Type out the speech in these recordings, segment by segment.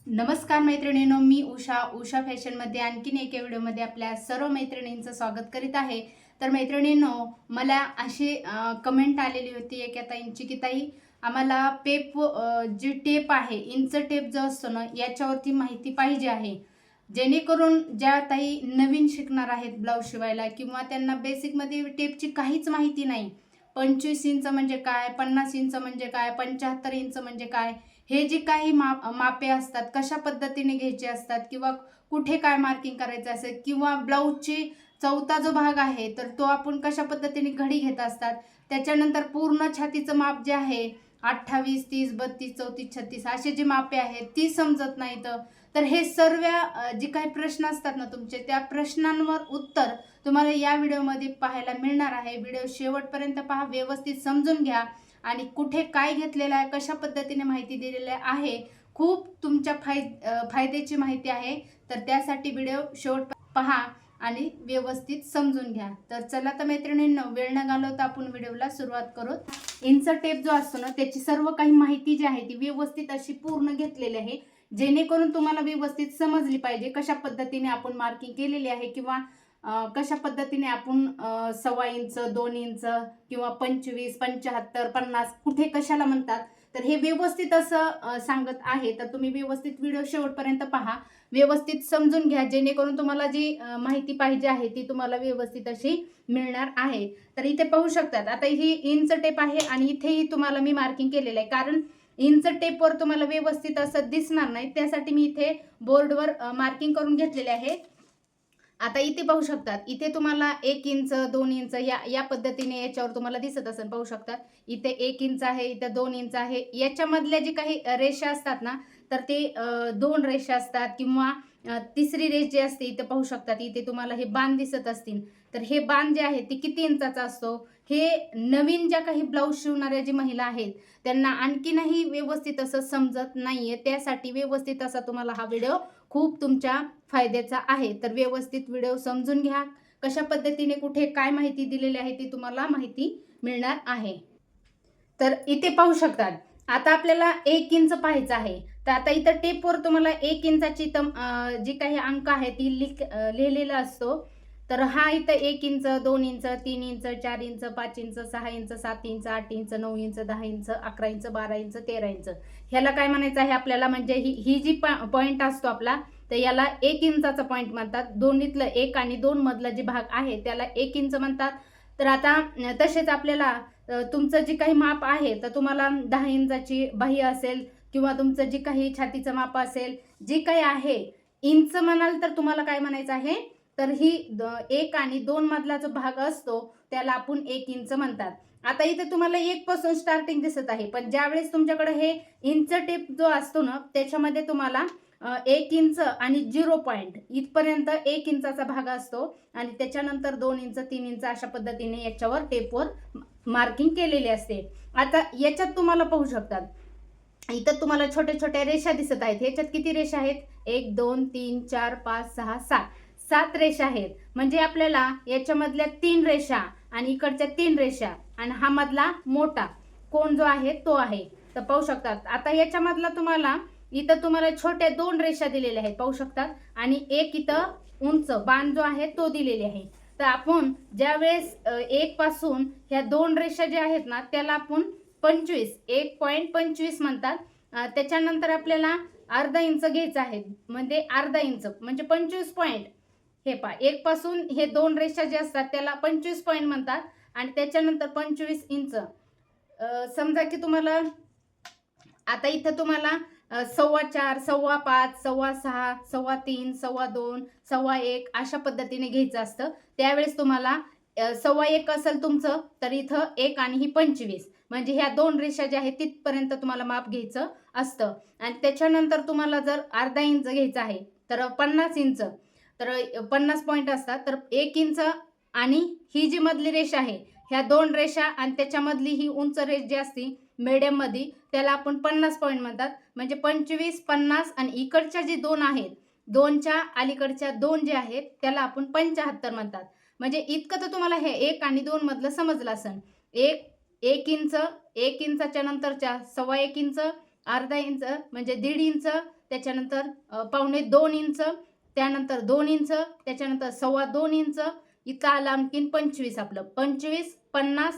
नमस्कार मैत्रिणींनो, मी उषा फॅशनमध्ये आणखीन एका व्हिडिओमध्ये आपल्या सर्व मैत्रिणींचं स्वागत करीत आहे। तर मैत्रिणींनो, मला अशी कमेंट आलेली होती एका ताईंची की ताई आम्हाला जी टेप आहे, इंच टेप जो असतो ना, याच्यावरती माहिती पाहिजे आहे, जेणेकरून ज्या ताई नवीन शिकणार आहेत ब्लाऊज शिवायला किंवा त्यांना बेसिकमध्ये टेपची काहीच माहिती नाही, 25 इंच म्हणजे काय, 50 इंच म्हणजे काय, 75 इंच म्हणजे काय, हे जे काही मापे असतात, कशा पद्धतीने घ्यायचे असतात किंवा कुठे काय मार्किंग करायचं असेल किंवा ब्लाऊजची चौथा जो भाग आहे तर तो आपण कशा पद्धतीने घडी घेत असतात, त्याच्यानंतर पूर्ण छातीचं माप जे आहे 28, 30, 32, 34, 36 असे जे मापे आहेत ती समजत नाहीत। तर हे सर्व जे काही प्रश्न असतात ना तुमचे, त्या प्रश्नांवर उत्तर तुम्हाला या व्हिडिओमध्ये पाहायला मिळणार आहे। व्हिडिओ शेवटपर्यंत पहा, व्यवस्थित समजून घ्या आणि कुठे काय घेतलेलं आहे, कशा पद्धतीने माहिती दिलेली आहे, खूप तुमच्या फायद्याची माहिती आहे। तर त्यासाठी व्हिडिओ शेवट पहा आणि व्यवस्थित समजून घ्या। तर चला तर मैत्रिणींनो, वेळ न घालवता आपण व्हिडिओला सुरुवात करू। इंच टेप जो असतो ना, त्याची सर्व काही माहिती जी आहे ती व्यवस्थित अशी पूर्ण घेतलेली आहे, जेणेकरून तुम्हाला व्यवस्थित समजली पाहिजे कशा पद्धतीने आपण मार्किंग केलेली आहे किंवा कशा पद्धतीने आपण 1.25 इंच, 2 इंच किंवा 25, 75, 50 कुठे कशाला म्हणतात, तर हे व्यवस्थित असं सांगत आहे। तर तुम्ही व्यवस्थित व्हिडिओ शेवटपर्यंत पहा, व्यवस्थित समजून घ्या, जेणेकरून तुम्हाला जी माहिती पाहिजे आहे ती तुम्हाला व्यवस्थित अशी मिळणार आहे। तर इथे पाहू शकतात, आता ही इंच टेप आहे आणि इथेही तुम्हाला मी मार्किंग केलेलं आहे, कारण इंच टेपवर तुम्हाला व्यवस्थित असं दिसणार नाही, त्यासाठी मी इथे बोर्डवर मार्किंग करून घेतलेले आहे। आता इथे पाहू शकतात, इथे तुम्हाला 1 इंच, 2 इंच या पद्धतीने याच्यावर तुम्हाला दिसत असेल, पाहू शकतात इथे 1 इंच आहे, इथे 2 इंच आहे। याच्यामधल्या जी काही रेषा असतात ना, तर ते 2 रेषा असतात किंवा तिसरी रेष जी असते इथे पाहू शकतात, इथे तुम्हाला हे बाण दिसत असतील, तर हे बाण जे आहे ते किती इंचाचा असतो, हे नवीन ज्या काही ब्लाऊज शिवणाऱ्या जी महिला आहेत त्यांना आणखीनही व्यवस्थित असं समजत नाहीये, त्यासाठी व्यवस्थित असा तुम्हाला हा व्हिडिओ खूप तुमच्या फायद्याचा आहे। तर व्यवस्थित व्हिडिओ समजून घ्या, कशा पद्धतीने कुठे काय माहिती दिलेली आहे ती तुम्हाला माहिती मिळणार आहे। तर इथे पाहू शकतात, आता आपल्याला 1 इंच पाहायचं आहे, तर आता इथं टेपवर तुम्हाला 1 इंचाची जी काही अंक आहे ती लिहिलेला असतो। तर हा इथं 1 inch, 2 inch, 3 inch, 4 inch, 5 inch, 6 inch, 7 inch, 8 inch, 9 inch, 10 inch, 11 inch, 12 inch, 13 inch, ह्याला काय म्हणायचं आहे आपल्याला, म्हणजे ही जी पॉइंट असतो आपला, तर याला 1 इंचाचा पॉइंट म्हणतात। दोन्हीतलं 1 आणि 2 मधला जे भाग आहे त्याला 1 इंच म्हणतात। तर आता तसेच आपल्याला तुमचं जे काही माप आहे, तर तुम्हाला 10 इंचाची बाह्य असेल किंवा तुमचं जे काही छातीचं माप असेल, जे काही आहे इंच म्हणाल तर तुम्हाला काय म्हणायचं आहे, तर ही 1 आणि 2 मधला जो भाग असतो त्याला आपण 1 इंच म्हणतात। आता इथे तुम्हाला 1 पासून स्टार्टिंग दिसत आहे, पण ज्यावेळेस तुमच्याकडे हे इंच टेप जो असतो ना, त्याच्यामध्ये तुम्हाला 1 इंच आणि 0 पॉइंट इथपर्यंत 1 इंचाचा भाग असतो आणि त्याच्यानंतर 2 इंच, 3 इंच अशा पद्धतीने याच्यावर टेपवर मार्किंग केलेली असते। आता याच्यात तुम्हाला पाहू शकतात, इथं तुम्हाला छोट्या छोट्या रेषा दिसत आहेत, ह्याच्यात किती रेषा आहेत, 1 2 3 4 5 6 7 रेषा आहेत। म्हणजे आपल्याला याच्यामधल्या 3 रेषा आणि इकडच्या 3 रेषा आणि हा मधला मोठा कोण जो आहे तो आहे। तर पाहू शकतात, आता याच्यामधला इथं तुम्हाला छोट्या 2 रेषा दिलेल्या आहेत, पाहू शकतात, आणि एक इथं उंच बाण जो आहे तो दिलेले आहे। तर आपण ज्यावेळेस 1 पासून ह्या 2 रेषा ज्या आहेत ना त्याला आपण 1.25 म्हणतात। त्याच्यानंतर आपल्याला अर्धा इंच घ्यायचं आहे, म्हणजे अर्धा इंच म्हणजे 25 पॉइंट, हे पहा 1 पासून हे 2 रेषा जे असतात त्याला 25 पॉइंट म्हणतात आणि त्याच्यानंतर 25 इंच। समजा की तुम्हाला आता इथं तुम्हाला 4.25, 4.5, 4.6, 4.3, 4.2, 4.1 अशा पद्धतीने घ्यायचं असतं। त्यावेळेस तुम्हाला 1.25 असेल तुमचं, तर इथं 1 आणि ही 25, म्हणजे ह्या 2 रेषा ज्या आहेत तिथपर्यंत तुम्हाला माप घ्यायचं असतं। आणि त्याच्यानंतर तुम्हाला जर अर्धा इंच घ्यायचं आहे तर 50 इंच, तर 50 पॉइंट असतात, तर 1 इंच आणि ही जी मधली रेषा आहे, ह्या 2 रेषा आणि त्याच्यामधली ही उंच रेष जी असते मीडियम मध्ये, त्याला आपण 50 पॉइंट म्हणतात। म्हणजे 25, 50 आणि इकडच्या जे 2 आहेत, 2च्या अलीकडच्या 2 जे आहेत त्याला आपण 75 म्हणतात। म्हणजे इतकं तर तुम्हाला हे 1 आणि 2 मधलं समजलं असेल। 1 इंच, 1 इंचाच्या नंतरच्या 1.25 इंच, अर्धा इंच म्हणजे 1.5 इंच, त्याच्यानंतर 1.25 इंच, त्यानंतर 2 इंच, त्याच्यानंतर 2.25 इंच, इथं आलं आणखीन 25. आपलं 25, 50,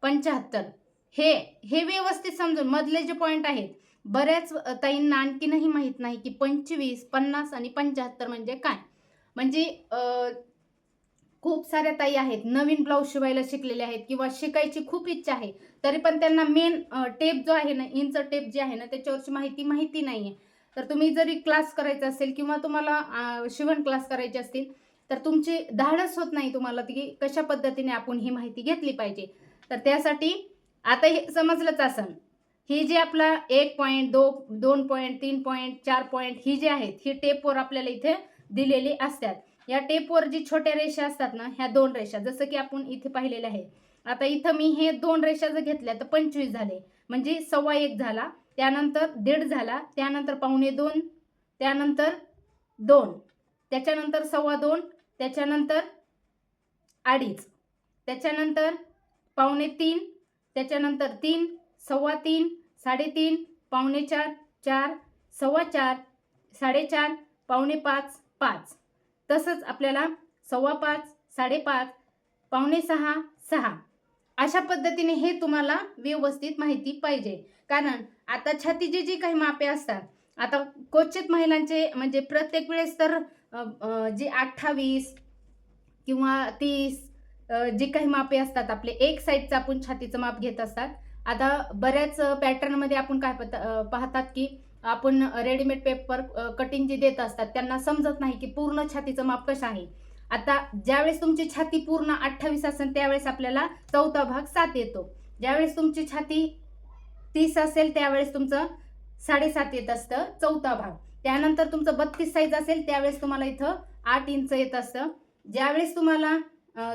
75. हे व्यवस्थित समजून मधले जे पॉईंट आहेत, बऱ्याच ताईंना आणखीनही माहीत नाही की 25, 50 आणि 75 म्हणजे काय. म्हणजे खूप साऱ्या ताई आहेत नवीन ब्लाऊज शिवायला शिकलेल्या आहेत किंवा शिकायची खूप इच्छा आहे, तरी पण त्यांना मेन टेप जो आहे ना, इंच टेप जी आहे ना, त्याच्यावरची माहिती नाहीये. तर तुम्ही जरी क्लास करायचा असेल किंवा तुम्हाला शिवण क्लास करायचे असतील, तर तुमची धाडस होत नाही तुम्हाला की कशा पद्धतीने आपण ही माहिती घेतली पाहिजे. तर त्यासाठी आता हे समजलंच असेल, ही जी आपला 1 पॉईंट, 2 पॉईंट, 3 पॉईंट, 4 पॉईंट ही जी आहेत, ही टेपवर आपल्याला इथे दिलेली असतात. या टेपवर जी छोट्या रेषा असतात ना, ह्या 2 रेषा, जसं की आपण इथे पाहिलेलं आहे. आता इथं मी हे 2 रेषा जर घेतल्या तर 25 झाले, म्हणजे 1.25 झाला, त्यानंतर 1.5 झाला, त्यानंतर 2.25, त्यानंतर 2, त्याच्यानंतर 2.25, त्याच्यानंतर 2.5, त्याच्यानंतर 2.25, त्याच्यानंतर 3, 3.25, 3.5, 4.25, 4, 4.25, 4.5, 4.5, 5. तसंच आपल्याला 5.25, 5.5, 5.6, 6 अशा पद्धतीने हे तुम्हाला व्यवस्थित माहिती पाहिजे. कारण आता छातीची जी काही मापे असतात, आता क्वचित महिलांचे म्हणजे प्रत्येक वेळेस तर जी 28 किंवा 30 जी काही मापे असतात आपले एक साईडचं आपण छातीचं माप घेत असतात. आता बऱ्याच पॅटर्नमध्ये आपण काय पाहतात की आपण रेडीमेड पेपर कटिंग जी देत असतात त्यांना समजत नाही की पूर्ण छातीचं माप कसं आहे. आता ज्यावेळेस तुमची छाती पूर्ण 28 असेल त्यावेळेस आपल्याला चौथा भाग 7 येतो. ज्यावेळेस तुमची छाती 30 असेल त्यावेळेस तुमचं 7.5 येत असतं चौथा भाग. त्यानंतर तुमचं 32 साईज असेल त्यावेळेस तुम्हाला इथं 8 इंच येत असतं. ज्यावेळेस तुम्हाला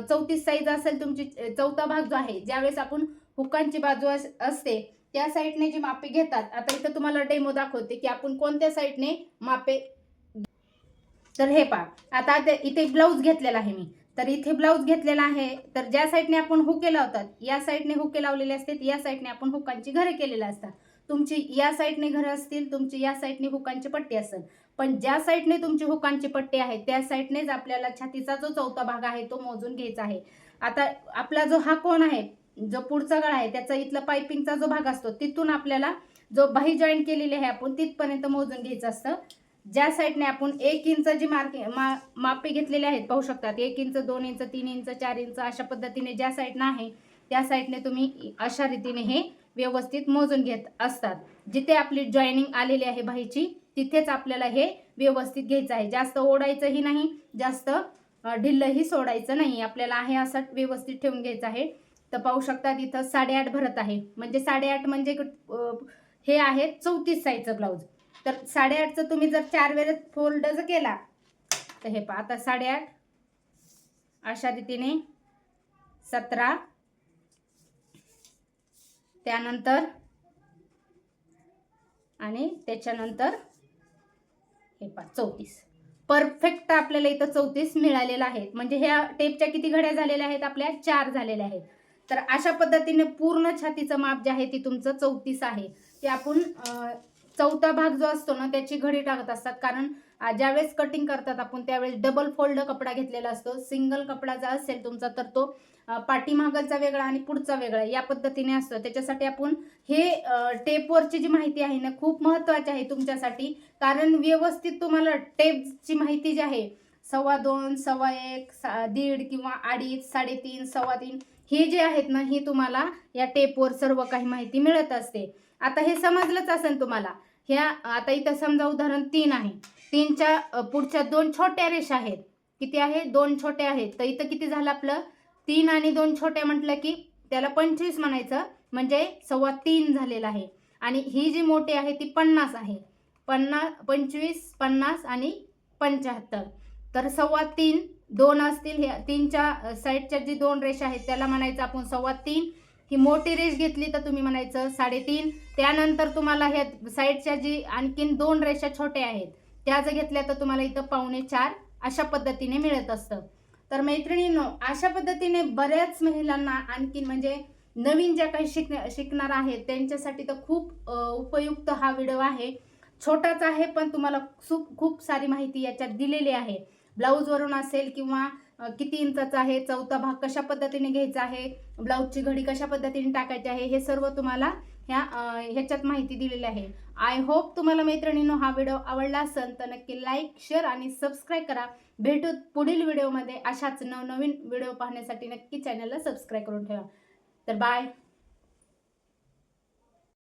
34 साईज असेल तुमची चौथा भाग जो आहे, ज्यावेळेस आपण हुकांची बाजू असते त्या साईडने जी मापे घेतात. आता इथं तुम्हाला डेमो दाखवते की आपण कोणत्या साईडने मापे. तर हे पहा, आता इथे ब्लाऊज घेतलेला आहे मी, तर इथे ब्लाऊज घेतलेला आहे, तर ज्या साईडने आपण हुके लावतात या साईडने हुके लावलेले असतात, या साईडने आपण हुकांची घरे केलेली असतात. तुमची या साईडने घरं असतील, तुमची या साईडने हुकांची पट्टी असेल, पण ज्या साईडने तुमची हुकांची पट्टी आहे त्या साईडनेच आपल्याला छातीचा जो चौथा भाग आहे तो मोजून घ्यायचा आहे. आता आपला जो हा कोण आहे, जो पुढचा गळा आहे, त्याचा इथला पायपिंगचा जो भाग असतो तिथून आपल्याला जो बाही जॉईंट केलेली आहे आपण तिथपर्यंत मोजून घ्यायचं असतं. ज्या साईडने आपण 1 इंच जी मापे घेतलेले आहेत पाहू शकतात, 1 इंच, 2 इंच, 3 इंच, 4 इंच अशा पद्धतीने ज्या साईडने आहे त्या साईडने तुम्ही अशा रीतीने हे व्यवस्थित मोजून घेत असतात. जिथे आपली जॉईनिंग आलेली आहे बाहीची तिथेच आपल्याला हे व्यवस्थित घ्यायचं आहे. जास्त ओढायचंही नाही, जास्त ढिल्लही सोडायचं नाही, आपल्याला आहे असं व्यवस्थित ठेवून घ्यायचं आहे. तर पाहू शकतात इथं 8.5 भरत आहे, म्हणजे 8.5 म्हणजे हे आहे 34 साईजचं ब्लाऊज. तर 8.5चं तुम्ही जर 4 वेळेस फोल्ड जर केला तर हे पहा, आता 8.5 अशा रीतीने 17, त्यानंतर आणि त्याच्यानंतर हे पहा 34. परफेक्ट आपल्याला इथं 34 मिळालेला आहे. म्हणजे ह्या टेपच्या किती घड्या झालेल्या आहेत, आपल्या 4 झालेल्या आहेत. तर अशा पद्धतीने पूर्ण छातीचं माप जे आहे ती तुमचं 34 आहे. ते आपण चौथा भाग जो असतो ना त्याची घडी टाकत असतात. कारण ज्यावेळेस कटिंग करतात आपण त्यावेळेस डबल फोल्ड कपडा घेतलेला असतो. सिंगल कपडा जर असेल तुमचा तर तो पाठीमागचा वेगळा आणि पुढचा वेगळा या पद्धतीने असतो. त्याच्यासाठी आपण हे टेपवरची जी माहिती आहे ना खूप महत्त्वाची आहे तुमच्यासाठी. कारण व्यवस्थित तुम्हाला टेपची माहिती जी आहे 2.25, 1.25, 1.5 किंवा 2.5, 3.5, 3.25 हे जे आहेत ना ही तुम्हाला या टेपवर सर्व काही माहिती मिळत असते. आता हे समजलंच असेल तुम्हाला. ह्या आता इथं समजा उदाहरण 3 आहे, 3च्या पुढच्या 2 छोट्या रेषा आहेत. किती आहे, 2 छोट्या आहेत. तर इथं किती झालं आपलं 3 आणि 2 छोट्या म्हटलं की त्याला 25 म्हणायचं, म्हणजे 3.25 झालेला आहे. आणि ही जी मोठी आहे ती 50 आहे. 25, 50 आणि 75. तर 3.25 2 असतील. ह्या 3च्या साईडच्या जी 2 रेषा आहेत त्याला म्हणायचं आपण 3.25. ही मोठी रेष घेतली तर तुम्ही म्हणायचं 3.5. त्यानंतर तुम्हाला ह्या साईडच्या जी आणखीन 2 रेषा छोट्या आहेत त्या जर घेतल्या तर तुम्हाला इथं 4.25 अशा पद्धतीने मिळत असतं. तर मैत्रिणींनो, अशा पद्धतीने बऱ्याच महिलांना आणखीन म्हणजे नवीन ज्या काही शिकणार आहेत त्यांच्यासाठी तर खूप उपयुक्त हा व्हिडिओ आहे. छोटाच आहे पण तुम्हाला खूप सारी माहिती याच्यात दिलेली आहे. ब्लाऊजवरून असेल किंवा किती इंचाचा आहे, चौथा भाग कशा पद्धतीने घ्यायचा आहे, ब्लाऊजची घडी कशा पद्धतीने टाकायची आहे, हे सर्व तुम्हाला ह्याच्यात माहिती दिलेली आहे. आय होप तुम्हाला मैत्रिणींनो हा व्हिडिओ आवडला असेल तर नक्की लाईक, शेअर आणि सबस्क्राईब करा. भेटू पुढील व्हिडिओमध्ये. अशाच नवनवीन व्हिडिओ पाहण्यासाठी नक्की चॅनलला सबस्क्राईब करून ठेवा. तर बाय.